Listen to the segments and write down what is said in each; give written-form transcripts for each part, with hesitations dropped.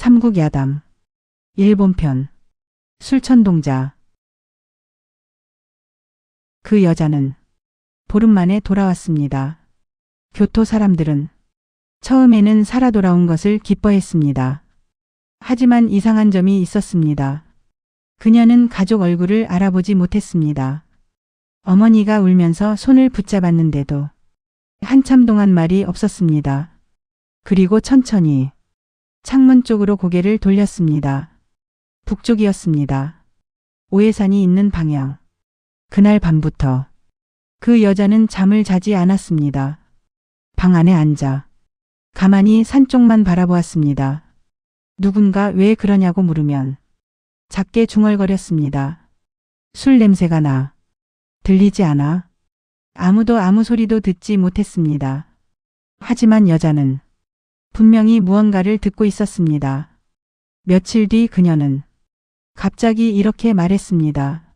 삼국야담 일본편 술천동자. 그 여자는 보름 만에 돌아왔습니다. 교토 사람들은 처음에는 살아 돌아온 것을 기뻐했습니다. 하지만 이상한 점이 있었습니다. 그녀는 가족 얼굴을 알아보지 못했습니다. 어머니가 울면서 손을 붙잡았는데도 한참 동안 말이 없었습니다. 그리고 천천히 창문 쪽으로 고개를 돌렸습니다. 북쪽이었습니다. 오해산이 있는 방향. 그날 밤부터 그 여자는 잠을 자지 않았습니다. 방 안에 앉아 가만히 산 쪽만 바라보았습니다. 누군가 왜 그러냐고 물으면 작게 중얼거렸습니다. 술 냄새가 나. 들리지 않아? 아무도 아무 소리도 듣지 못했습니다. 하지만 여자는 분명히 무언가를 듣고 있었습니다. 며칠 뒤 그녀는 갑자기 이렇게 말했습니다.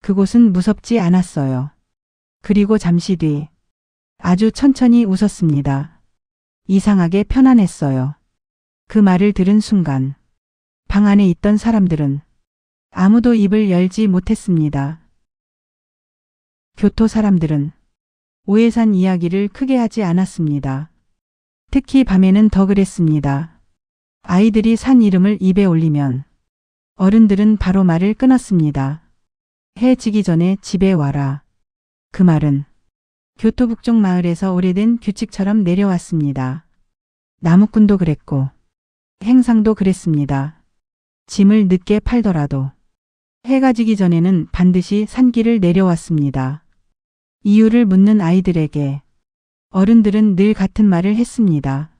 그곳은 무섭지 않았어요. 그리고 잠시 뒤 아주 천천히 웃었습니다. 이상하게 편안했어요. 그 말을 들은 순간 방 안에 있던 사람들은 아무도 입을 열지 못했습니다. 교토 사람들은 오해산 이야기를 크게 하지 않았습니다. 특히 밤에는 더 그랬습니다. 아이들이 산 이름을 입에 올리면 어른들은 바로 말을 끊었습니다. 해 지기 전에 집에 와라. 그 말은 교토 북쪽 마을에서 오래된 규칙처럼 내려왔습니다. 나무꾼도 그랬고 행상도 그랬습니다. 짐을 늦게 팔더라도 해가 지기 전에는 반드시 산길을 내려왔습니다. 이유를 묻는 아이들에게 어른들은 늘 같은 말을 했습니다.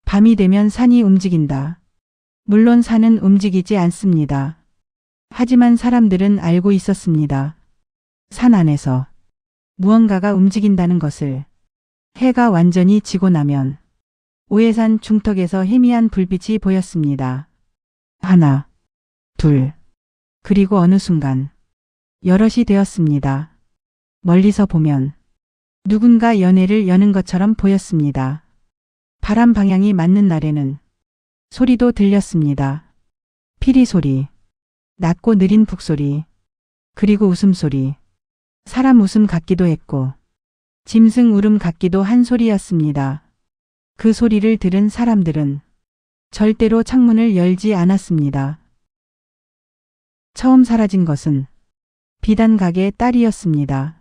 밤이 되면 산이 움직인다. 물론 산은 움직이지 않습니다. 하지만 사람들은 알고 있었습니다. 산 안에서 무언가가 움직인다는 것을. 해가 완전히 지고 나면 오해산 중턱에서 희미한 불빛이 보였습니다. 하나, 둘, 그리고 어느 순간 여럿이 되었습니다. 멀리서 보면 누군가 연회를 여는 것처럼 보였습니다. 바람 방향이 맞는 날에는 소리도 들렸습니다. 피리 소리, 낮고 느린 북소리, 그리고 웃음소리. 사람 웃음 같기도 했고 짐승 울음 같기도 한 소리였습니다. 그 소리를 들은 사람들은 절대로 창문을 열지 않았습니다. 처음 사라진 것은 비단 가게 딸이었습니다.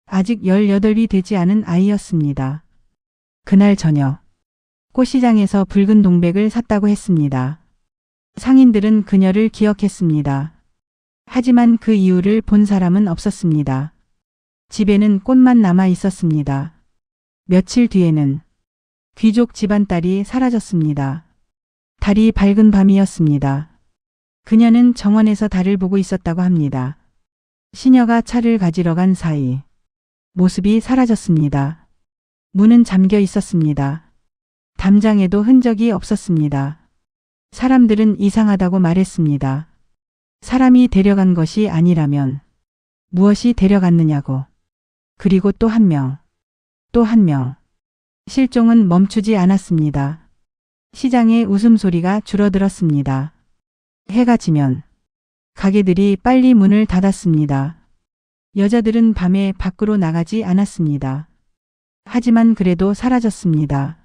아직 18이 되지 않은 아이였습니다. 그날 저녁 꽃시장에서 붉은 동백을 샀다고 했습니다. 상인들은 그녀를 기억했습니다. 하지만 그 이유를 본 사람은 없었습니다. 집에는 꽃만 남아 있었습니다. 며칠 뒤에는 귀족 집안 딸이 사라졌습니다. 달이 밝은 밤이었습니다. 그녀는 정원에서 달을 보고 있었다고 합니다. 시녀가 차를 가지러 간 사이 모습이 사라졌습니다. 문은 잠겨 있었습니다. 담장에도 흔적이 없었습니다. 사람들은 이상하다고 말했습니다. 사람이 데려간 것이 아니라면 무엇이 데려갔느냐고. 그리고 또 한 명, 또 한 명. 실종은 멈추지 않았습니다. 시장의 웃음소리가 줄어들었습니다. 해가 지면 가게들이 빨리 문을 닫았습니다. 여자들은 밤에 밖으로 나가지 않았습니다. 하지만 그래도 사라졌습니다.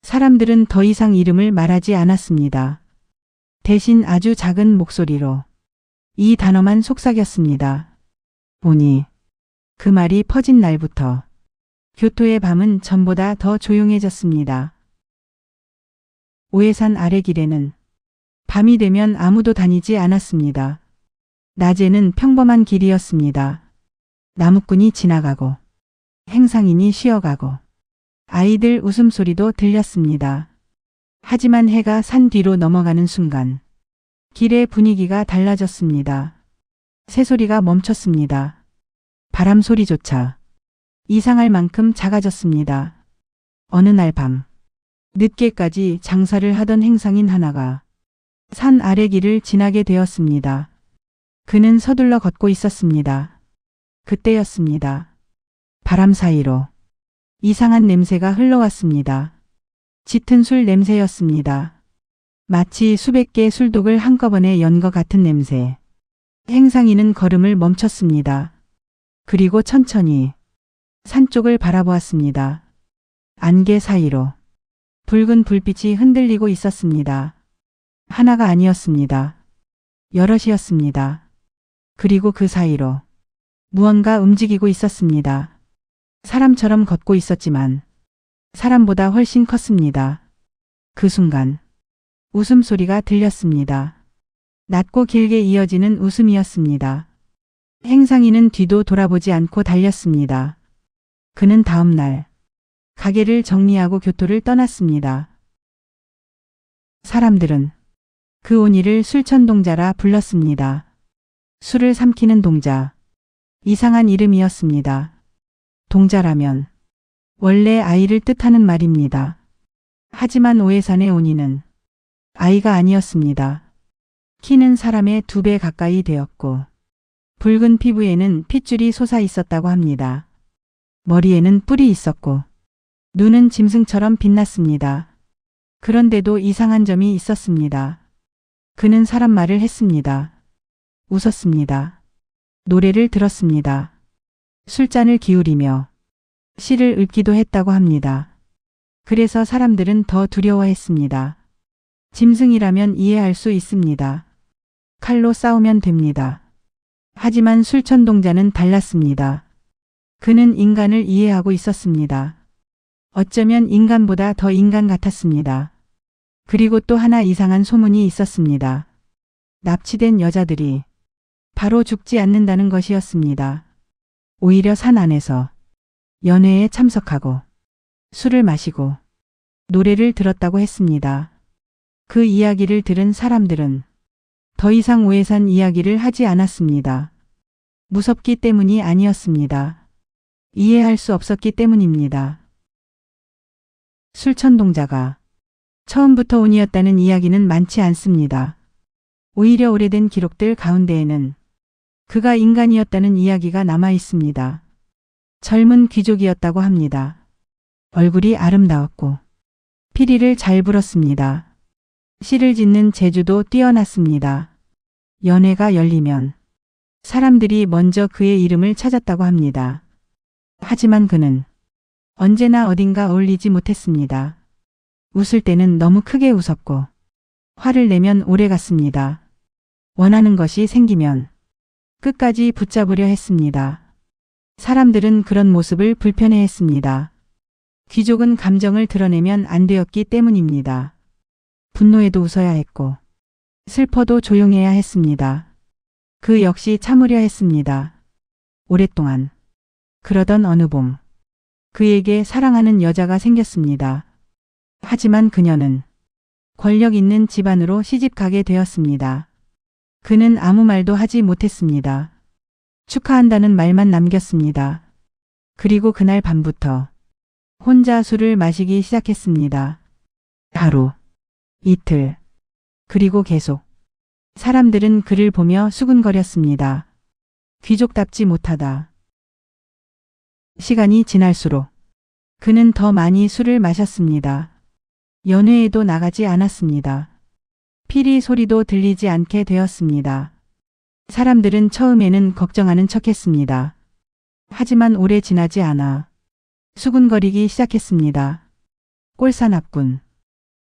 사람들은 더 이상 이름을 말하지 않았습니다. 대신 아주 작은 목소리로 이 단어만 속삭였습니다. 보니 그 말이 퍼진 날부터 교토의 밤은 전보다 더 조용해졌습니다. 오해산 아래길에는 밤이 되면 아무도 다니지 않았습니다. 낮에는 평범한 길이었습니다. 나무꾼이 지나가고 행상인이 쉬어가고 아이들 웃음소리도 들렸습니다. 하지만 해가 산 뒤로 넘어가는 순간 길의 분위기가 달라졌습니다. 새소리가 멈췄습니다. 바람 소리조차 이상할 만큼 작아졌습니다. 어느 날 밤 늦게까지 장사를 하던 행상인 하나가 산 아래 길을 지나게 되었습니다. 그는 서둘러 걷고 있었습니다. 그때였습니다. 바람 사이로 이상한 냄새가 흘러왔습니다. 짙은 술 냄새였습니다. 마치 수백 개의 술독을 한꺼번에 연 것 같은 냄새. 행상이는 걸음을 멈췄습니다. 그리고 천천히 산 쪽을 바라보았습니다. 안개 사이로 붉은 불빛이 흔들리고 있었습니다. 하나가 아니었습니다. 여럿이었습니다. 그리고 그 사이로 무언가 움직이고 있었습니다. 사람처럼 걷고 있었지만 사람보다 훨씬 컸습니다. 그 순간 웃음소리가 들렸습니다. 낮고 길게 이어지는 웃음이었습니다. 행상이는 뒤도 돌아보지 않고 달렸습니다. 그는 다음 날 가게를 정리하고 교토를 떠났습니다. 사람들은 그 오니를 술천동자라 불렀습니다. 술을 삼키는 동자. 이상한 이름이었습니다. 동자라면 원래 아이를 뜻하는 말입니다. 하지만 오해산의 오니는 아이가 아니었습니다. 키는 사람의 2배 가까이 되었고 붉은 피부에는 핏줄이 솟아 있었다고 합니다. 머리에는 뿔이 있었고 눈은 짐승처럼 빛났습니다. 그런데도 이상한 점이 있었습니다. 그는 사람 말을 했습니다. 웃었습니다. 노래를 들었습니다. 술잔을 기울이며 시를 읊기도 했다고 합니다. 그래서 사람들은 더 두려워했습니다. 짐승이라면 이해할 수 있습니다. 칼로 싸우면 됩니다. 하지만 술천동자는 달랐습니다. 그는 인간을 이해하고 있었습니다. 어쩌면 인간보다 더 인간 같았습니다. 그리고 또 하나 이상한 소문이 있었습니다. 납치된 여자들이 바로 죽지 않는다는 것이었습니다. 오히려 산 안에서 연회에 참석하고 술을 마시고 노래를 들었다고 했습니다. 그 이야기를 들은 사람들은 더 이상 오해산 이야기를 하지 않았습니다. 무섭기 때문이 아니었습니다. 이해할 수 없었기 때문입니다. 술천동자가 처음부터 온이었다는 이야기는 많지 않습니다. 오히려 오래된 기록들 가운데에는 그가 인간이었다는 이야기가 남아 있습니다. 젊은 귀족이었다고 합니다. 얼굴이 아름다웠고 피리를 잘 불었습니다. 시를 짓는 재주도 뛰어났습니다. 연회가 열리면 사람들이 먼저 그의 이름을 찾았다고 합니다. 하지만 그는 언제나 어딘가 어울리지 못했습니다. 웃을 때는 너무 크게 웃었고 화를 내면 오래 갔습니다. 원하는 것이 생기면 끝까지 붙잡으려 했습니다. 사람들은 그런 모습을 불편해했습니다. 귀족은 감정을 드러내면 안 되었기 때문입니다. 분노해도 웃어야 했고 슬퍼도 조용해야 했습니다. 그 역시 참으려 했습니다. 오랫동안 그러던 어느 봄 그에게 사랑하는 여자가 생겼습니다. 하지만 그녀는 권력 있는 집안으로 시집가게 되었습니다. 그는 아무 말도 하지 못했습니다. 축하한다는 말만 남겼습니다. 그리고 그날 밤부터 혼자 술을 마시기 시작했습니다. 하루, 이틀, 그리고 계속. 사람들은 그를 보며 수군거렸습니다. 귀족답지 못하다. 시간이 지날수록 그는 더 많이 술을 마셨습니다. 연회에도 나가지 않았습니다. 피리 소리도 들리지 않게 되었습니다. 사람들은 처음에는 걱정하는 척했습니다. 하지만 오래 지나지 않아 수군거리기 시작했습니다. 꼴사납군.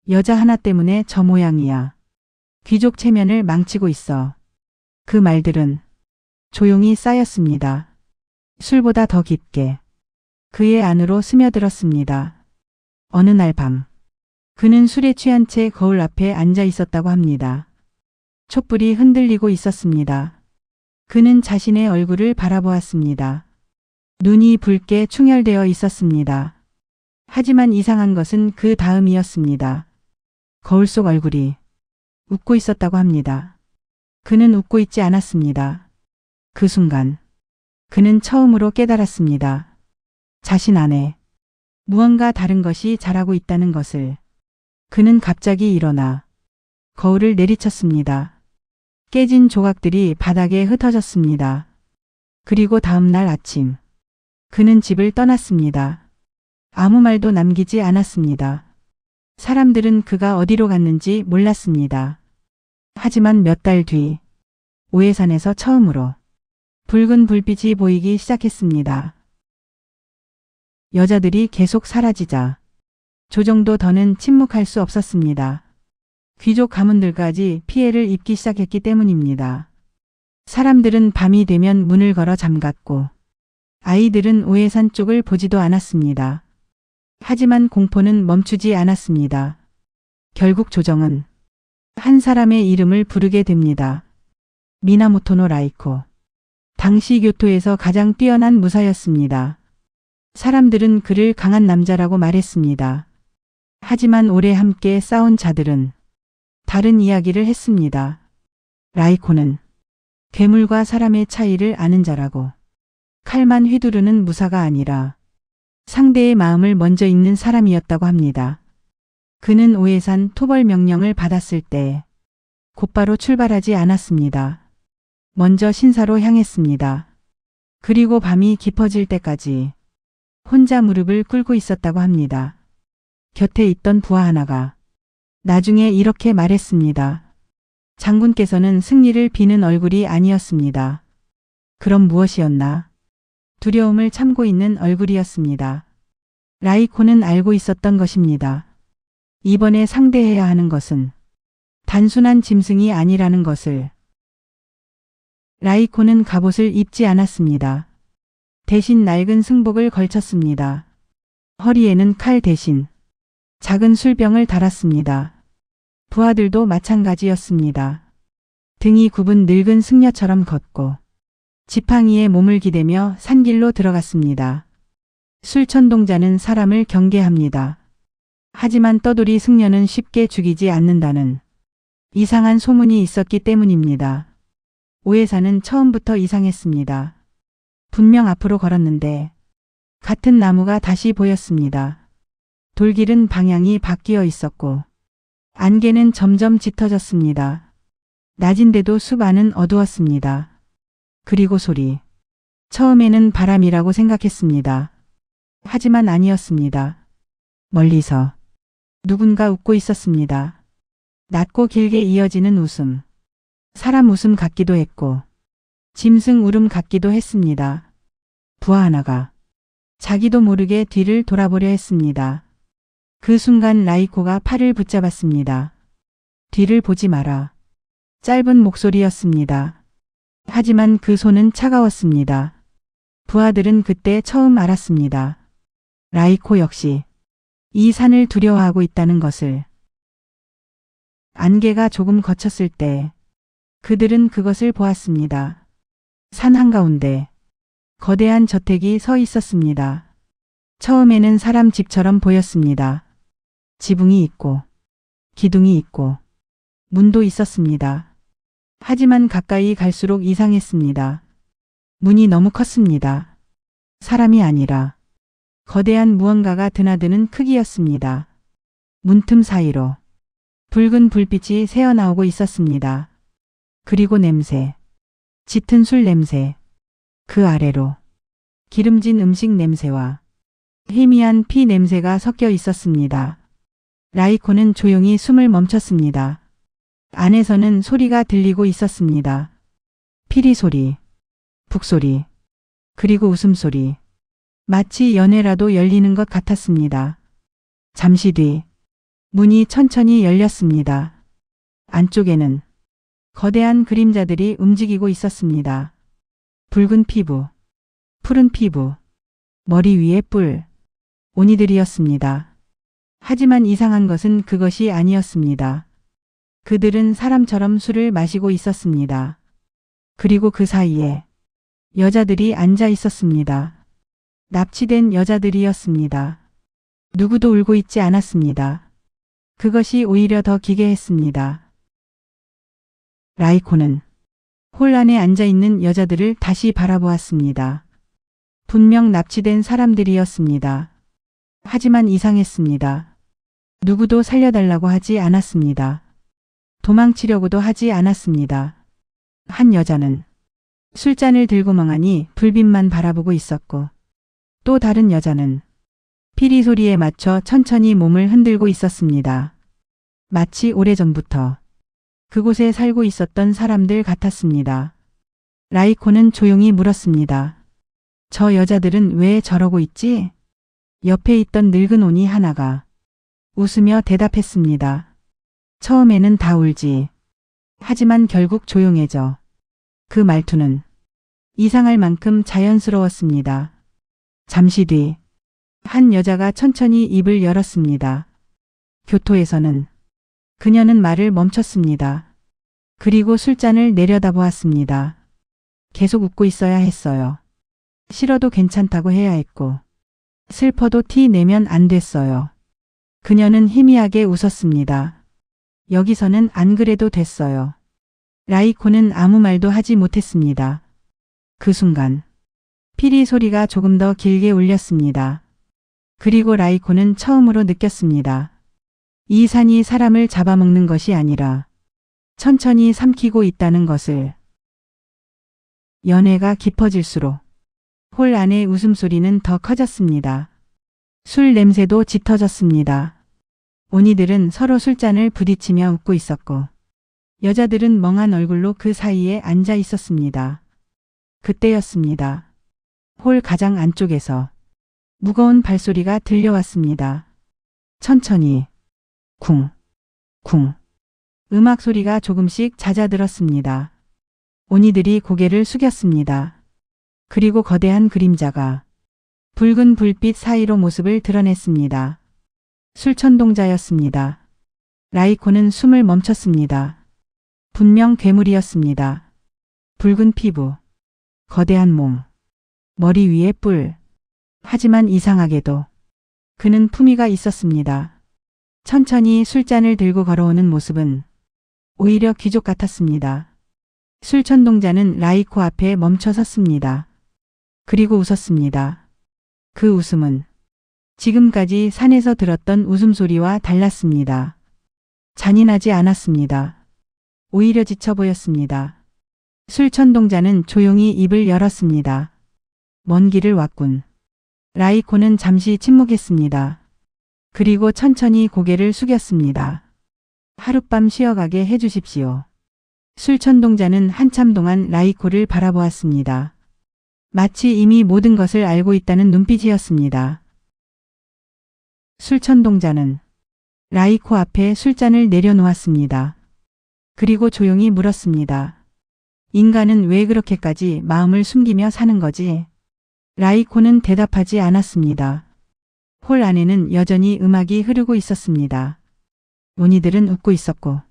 여자 하나 때문에 저 모양이야. 귀족 체면을 망치고 있어. 그 말들은 조용히 쌓였습니다. 술보다 더 깊게 그의 안으로 스며들었습니다. 어느 날 밤 그는 술에 취한 채 거울 앞에 앉아 있었다고 합니다. 촛불이 흔들리고 있었습니다. 그는 자신의 얼굴을 바라보았습니다. 눈이 붉게 충혈되어 있었습니다. 하지만 이상한 것은 그 다음이었습니다. 거울 속 얼굴이 웃고 있었다고 합니다. 그는 웃고 있지 않았습니다. 그 순간 그는 처음으로 깨달았습니다. 자신 안에 무언가 다른 것이 자라고 있다는 것을. 그는 갑자기 일어나 거울을 내리쳤습니다. 깨진 조각들이 바닥에 흩어졌습니다. 그리고 다음 날 아침 그는 집을 떠났습니다. 아무 말도 남기지 않았습니다. 사람들은 그가 어디로 갔는지 몰랐습니다. 하지만 몇 달 뒤, 오해산에서 처음으로 붉은 불빛이 보이기 시작했습니다. 여자들이 계속 사라지자 조정도 더는 침묵할 수 없었습니다. 귀족 가문들까지 피해를 입기 시작했기 때문입니다. 사람들은 밤이 되면 문을 걸어 잠갔고 아이들은 오해산 쪽을 보지도 않았습니다. 하지만 공포는 멈추지 않았습니다. 결국 조정은 한 사람의 이름을 부르게 됩니다. 미나모토노 라이코. 당시 교토에서 가장 뛰어난 무사였습니다. 사람들은 그를 강한 남자라고 말했습니다. 하지만 오래 함께 싸운 자들은 다른 이야기를 했습니다. 라이코는 괴물과 사람의 차이를 아는 자라고, 칼만 휘두르는 무사가 아니라 상대의 마음을 먼저 읽는 사람이었다고 합니다. 그는 오해산 토벌 명령을 받았을 때 곧바로 출발하지 않았습니다. 먼저 신사로 향했습니다. 그리고 밤이 깊어질 때까지 혼자 무릎을 꿇고 있었다고 합니다. 곁에 있던 부하 하나가 나중에 이렇게 말했습니다. 장군께서는 승리를 비는 얼굴이 아니었습니다. 그럼 무엇이었나? 두려움을 참고 있는 얼굴이었습니다. 라이코는 알고 있었던 것입니다. 이번에 상대해야 하는 것은 단순한 짐승이 아니라는 것을. 라이코는 갑옷을 입지 않았습니다. 대신 낡은 승복을 걸쳤습니다. 허리에는 칼 대신 작은 술병을 달았습니다. 부하들도 마찬가지였습니다. 등이 굽은 늙은 승려처럼 걷고 지팡이에 몸을 기대며 산길로 들어갔습니다. 술천동자는 사람을 경계합니다. 하지만 떠돌이 승려는 쉽게 죽이지 않는다는 이상한 소문이 있었기 때문입니다. 오해산은 처음부터 이상했습니다. 분명 앞으로 걸었는데 같은 나무가 다시 보였습니다. 돌길은 방향이 바뀌어 있었고 안개는 점점 짙어졌습니다. 낮인데도 숲 안은 어두웠습니다. 그리고 소리. 처음에는 바람이라고 생각했습니다. 하지만 아니었습니다. 멀리서 누군가 웃고 있었습니다. 낮고 길게 이어지는 웃음. 사람 웃음 같기도 했고 짐승 울음 같기도 했습니다. 부하 하나가 자기도 모르게 뒤를 돌아보려 했습니다. 그 순간 라이코가 팔을 붙잡았습니다. 뒤를 보지 마라. 짧은 목소리였습니다. 하지만 그 손은 차가웠습니다. 부하들은 그때 처음 알았습니다. 라이코 역시 이 산을 두려워하고 있다는 것을. 안개가 조금 걷혔을 때 그들은 그것을 보았습니다. 산 한가운데 거대한 저택이 서 있었습니다. 처음에는 사람 집처럼 보였습니다. 지붕이 있고 기둥이 있고 문도 있었습니다. 하지만 가까이 갈수록 이상했습니다. 문이 너무 컸습니다. 사람이 아니라 거대한 무언가가 드나드는 크기였습니다. 문틈 사이로 붉은 불빛이 새어나오고 있었습니다. 그리고 냄새. 짙은 술 냄새. 그 아래로 기름진 음식 냄새와 희미한 피 냄새가 섞여 있었습니다. 라이코는 조용히 숨을 멈췄습니다. 안에서는 소리가 들리고 있었습니다. 피리 소리, 북소리, 그리고 웃음소리. 마치 연회라도 열리는 것 같았습니다. 잠시 뒤 문이 천천히 열렸습니다. 안쪽에는 거대한 그림자들이 움직이고 있었습니다. 붉은 피부, 푸른 피부, 머리 위에 뿔, 오니들이었습니다. 하지만 이상한 것은 그것이 아니었습니다. 그들은 사람처럼 술을 마시고 있었습니다. 그리고 그 사이에 여자들이 앉아 있었습니다. 납치된 여자들이었습니다. 누구도 울고 있지 않았습니다. 그것이 오히려 더 기괴했습니다. 라이코는 홀 안에 앉아있는 여자들을 다시 바라보았습니다. 분명 납치된 사람들이었습니다. 하지만 이상했습니다. 누구도 살려달라고 하지 않았습니다. 도망치려고도 하지 않았습니다. 한 여자는 술잔을 들고 멍하니 불빛만 바라보고 있었고 또 다른 여자는 피리 소리에 맞춰 천천히 몸을 흔들고 있었습니다. 마치 오래전부터 그곳에 살고 있었던 사람들 같았습니다. 라이코는 조용히 물었습니다. 저 여자들은 왜 저러고 있지? 옆에 있던 늙은 오니 하나가 웃으며 대답했습니다. 처음에는 다 울지. 하지만 결국 조용해져. 그 말투는 이상할 만큼 자연스러웠습니다. 잠시 뒤 한 여자가 천천히 입을 열었습니다. 교토에서는 그녀는 말을 멈췄습니다. 그리고 술잔을 내려다보았습니다. 계속 웃고 있어야 했어요. 싫어도 괜찮다고 해야 했고 슬퍼도 티 내면 안 됐어요. 그녀는 희미하게 웃었습니다. 여기서는 안 그래도 됐어요. 라이코는 아무 말도 하지 못했습니다. 그 순간 피리 소리가 조금 더 길게 울렸습니다. 그리고 라이코는 처음으로 느꼈습니다. 이 산이 사람을 잡아먹는 것이 아니라 천천히 삼키고 있다는 것을. 연애가 깊어질수록 홀 안의 웃음소리는 더 커졌습니다. 술 냄새도 짙어졌습니다. 오니들은 서로 술잔을 부딪히며 웃고 있었고 여자들은 멍한 얼굴로 그 사이에 앉아 있었습니다. 그때였습니다. 홀 가장 안쪽에서 무거운 발소리가 들려왔습니다. 천천히 쿵, 쿵. 음악 소리가 조금씩 잦아들었습니다. 오니들이 고개를 숙였습니다. 그리고 거대한 그림자가 붉은 불빛 사이로 모습을 드러냈습니다. 술천동자였습니다. 라이코는 숨을 멈췄습니다. 분명 괴물이었습니다. 붉은 피부, 거대한 몸, 머리 위에 뿔. 하지만 이상하게도 그는 품위가 있었습니다. 천천히 술잔을 들고 걸어오는 모습은 오히려 귀족 같았습니다. 술천동자는 라이코 앞에 멈춰 섰습니다. 그리고 웃었습니다. 그 웃음은 지금까지 산에서 들었던 웃음소리와 달랐습니다. 잔인하지 않았습니다. 오히려 지쳐 보였습니다. 술천동자는 조용히 입을 열었습니다. 먼 길을 왔군. 라이코는 잠시 침묵했습니다. 그리고 천천히 고개를 숙였습니다. 하룻밤 쉬어가게 해주십시오. 술천동자는 한참 동안 라이코를 바라보았습니다. 마치 이미 모든 것을 알고 있다는 눈빛이었습니다. 술천동자는 라이코 앞에 술잔을 내려놓았습니다. 그리고 조용히 물었습니다. 인간은 왜 그렇게까지 마음을 숨기며 사는 거지? 라이코는 대답하지 않았습니다. 홀 안에는 여전히 음악이 흐르고 있었습니다. 오니들은 웃고 있었고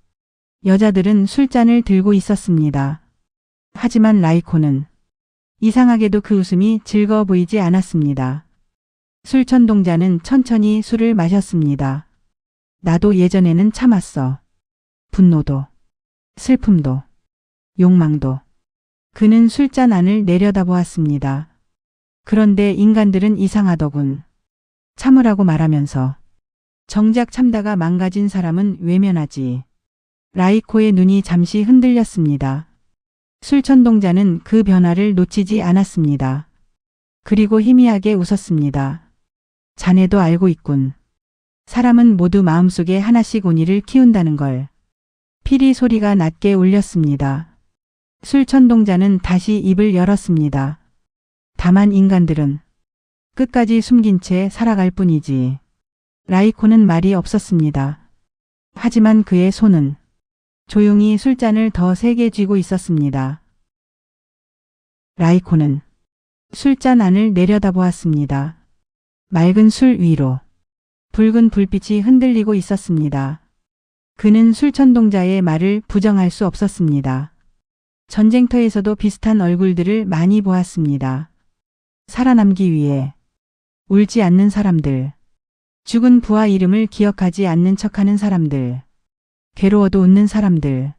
여자들은 술잔을 들고 있었습니다. 하지만 라이코는 이상하게도 그 웃음이 즐거워 보이지 않았습니다. 술천동자는 천천히 술을 마셨습니다. 나도 예전에는 참았어. 분노도, 슬픔도, 욕망도. 그는 술잔 안을 내려다보았습니다. 그런데 인간들은 이상하더군. 참으라고 말하면서 정작 참다가 망가진 사람은 외면하지. 라이코의 눈이 잠시 흔들렸습니다. 술천동자는 그 변화를 놓치지 않았습니다. 그리고 희미하게 웃었습니다. 자네도 알고 있군. 사람은 모두 마음속에 하나씩 오니를 키운다는 걸. 피리 소리가 낮게 울렸습니다. 술천동자는 다시 입을 열었습니다. 다만 인간들은 끝까지 숨긴 채 살아갈 뿐이지. 라이코는 말이 없었습니다. 하지만 그의 손은 조용히 술잔을 더 세게 쥐고 있었습니다. 라이코는 술잔 안을 내려다보았습니다. 맑은 술 위로 붉은 불빛이 흔들리고 있었습니다. 그는 술천동자의 말을 부정할 수 없었습니다. 전쟁터에서도 비슷한 얼굴들을 많이 보았습니다. 살아남기 위해 울지 않는 사람들, 죽은 부하 이름을 기억하지 않는 척하는 사람들, 괴로워도 웃는 사람들,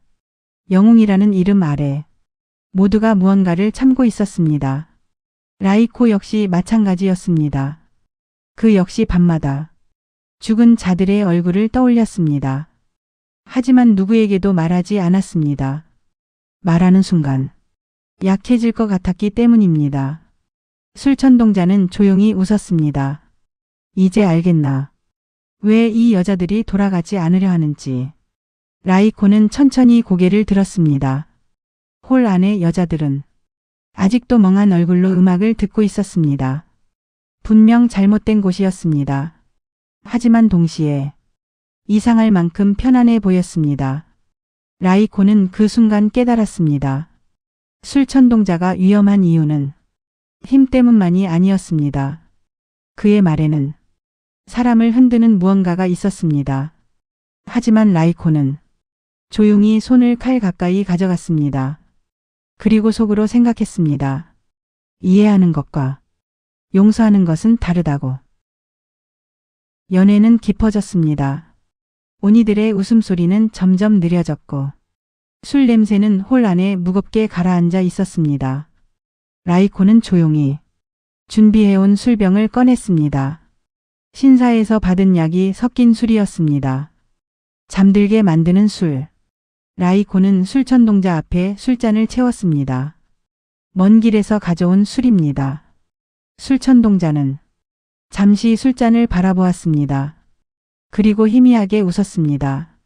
영웅이라는 이름 아래 모두가 무언가를 참고 있었습니다. 라이코 역시 마찬가지였습니다. 그 역시 밤마다 죽은 자들의 얼굴을 떠올렸습니다. 하지만 누구에게도 말하지 않았습니다. 말하는 순간 약해질 것 같았기 때문입니다. 술천동자는 조용히 웃었습니다. 이제 알겠나. 왜 이 여자들이 돌아가지 않으려 하는지. 라이코는 천천히 고개를 들었습니다. 홀 안의 여자들은 아직도 멍한 얼굴로 음악을 듣고 있었습니다. 분명 잘못된 곳이었습니다. 하지만 동시에 이상할 만큼 편안해 보였습니다. 라이코는 그 순간 깨달았습니다. 술천동자가 위험한 이유는 힘 때문만이 아니었습니다. 그의 말에는 사람을 흔드는 무언가가 있었습니다. 하지만 라이코는 조용히 손을 칼 가까이 가져갔습니다. 그리고 속으로 생각했습니다. 이해하는 것과 용서하는 것은 다르다고. 연애는 깊어졌습니다. 오니들의 웃음소리는 점점 느려졌고 술 냄새는 홀 안에 무겁게 가라앉아 있었습니다. 라이코는 조용히 준비해온 술병을 꺼냈습니다. 신사에서 받은 약이 섞인 술이었습니다. 잠들게 만드는 술. 라이코는 술천동자 앞에 술잔을 채웠습니다. 먼 길에서 가져온 술입니다. 술천동자는 잠시 술잔을 바라보았습니다. 그리고 희미하게 웃었습니다.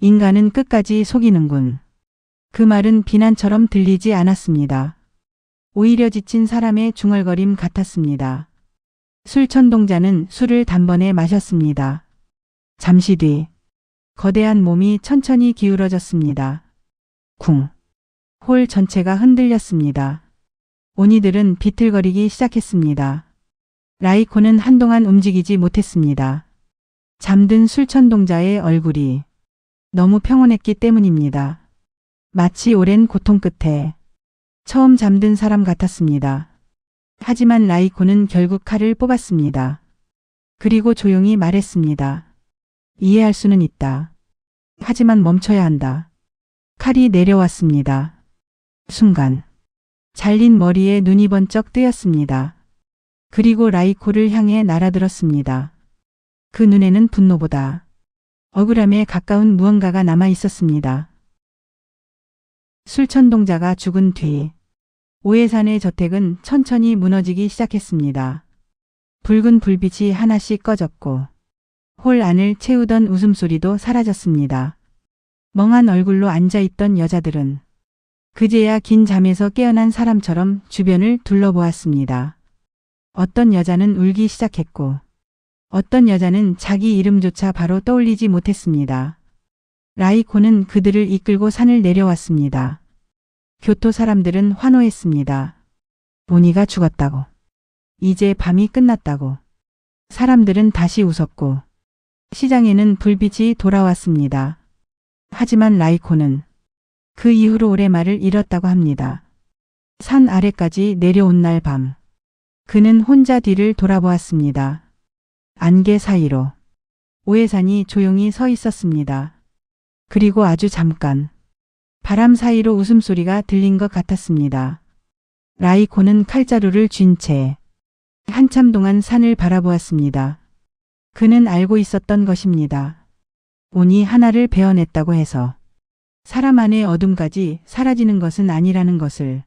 인간은 끝까지 속이는군. 그 말은 비난처럼 들리지 않았습니다. 오히려 지친 사람의 중얼거림 같았습니다. 술천동자는 술을 단번에 마셨습니다. 잠시 뒤 거대한 몸이 천천히 기울어졌습니다. 쿵. 홀 전체가 흔들렸습니다. 오니들은 비틀거리기 시작했습니다. 라이코는 한동안 움직이지 못했습니다. 잠든 술천동자의 얼굴이 너무 평온했기 때문입니다. 마치 오랜 고통 끝에 처음 잠든 사람 같았습니다. 하지만 라이코는 결국 칼을 뽑았습니다. 그리고 조용히 말했습니다. 이해할 수는 있다. 하지만 멈춰야 한다. 칼이 내려왔습니다. 순간 잘린 머리에 눈이 번쩍 뜨였습니다. 그리고 라이코를 향해 날아들었습니다. 그 눈에는 분노보다 억울함에 가까운 무언가가 남아 있었습니다. 술천동자가 죽은 뒤 오해산의 저택은 천천히 무너지기 시작했습니다. 붉은 불빛이 하나씩 꺼졌고 홀 안을 채우던 웃음소리도 사라졌습니다. 멍한 얼굴로 앉아있던 여자들은 그제야 긴 잠에서 깨어난 사람처럼 주변을 둘러보았습니다. 어떤 여자는 울기 시작했고 어떤 여자는 자기 이름조차 바로 떠올리지 못했습니다. 라이코는 그들을 이끌고 산을 내려왔습니다. 교토 사람들은 환호했습니다. 오니가 죽었다고. 이제 밤이 끝났다고. 사람들은 다시 웃었고 시장에는 불빛이 돌아왔습니다. 하지만 라이코는 그 이후로 오래 말을 잃었다고 합니다. 산 아래까지 내려온 날 밤. 그는 혼자 뒤를 돌아보았습니다. 안개 사이로 오해산이 조용히 서 있었습니다. 그리고 아주 잠깐 바람 사이로 웃음소리가 들린 것 같았습니다. 라이코는 칼자루를 쥔 채 한참 동안 산을 바라보았습니다. 그는 알고 있었던 것입니다. 오니 하나를 베어냈다고 해서 사람 안의 어둠까지 사라지는 것은 아니라는 것을.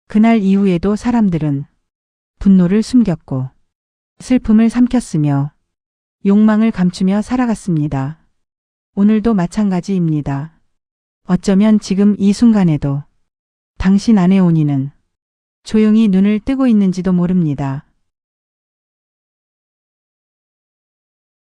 그날 이후에도 사람들은 분노를 숨겼고 슬픔을 삼켰으며 욕망을 감추며 살아갔습니다. 오늘도 마찬가지입니다. 어쩌면 지금 이 순간에도 당신 안의 오니는 조용히 눈을 뜨고 있는지도 모릅니다.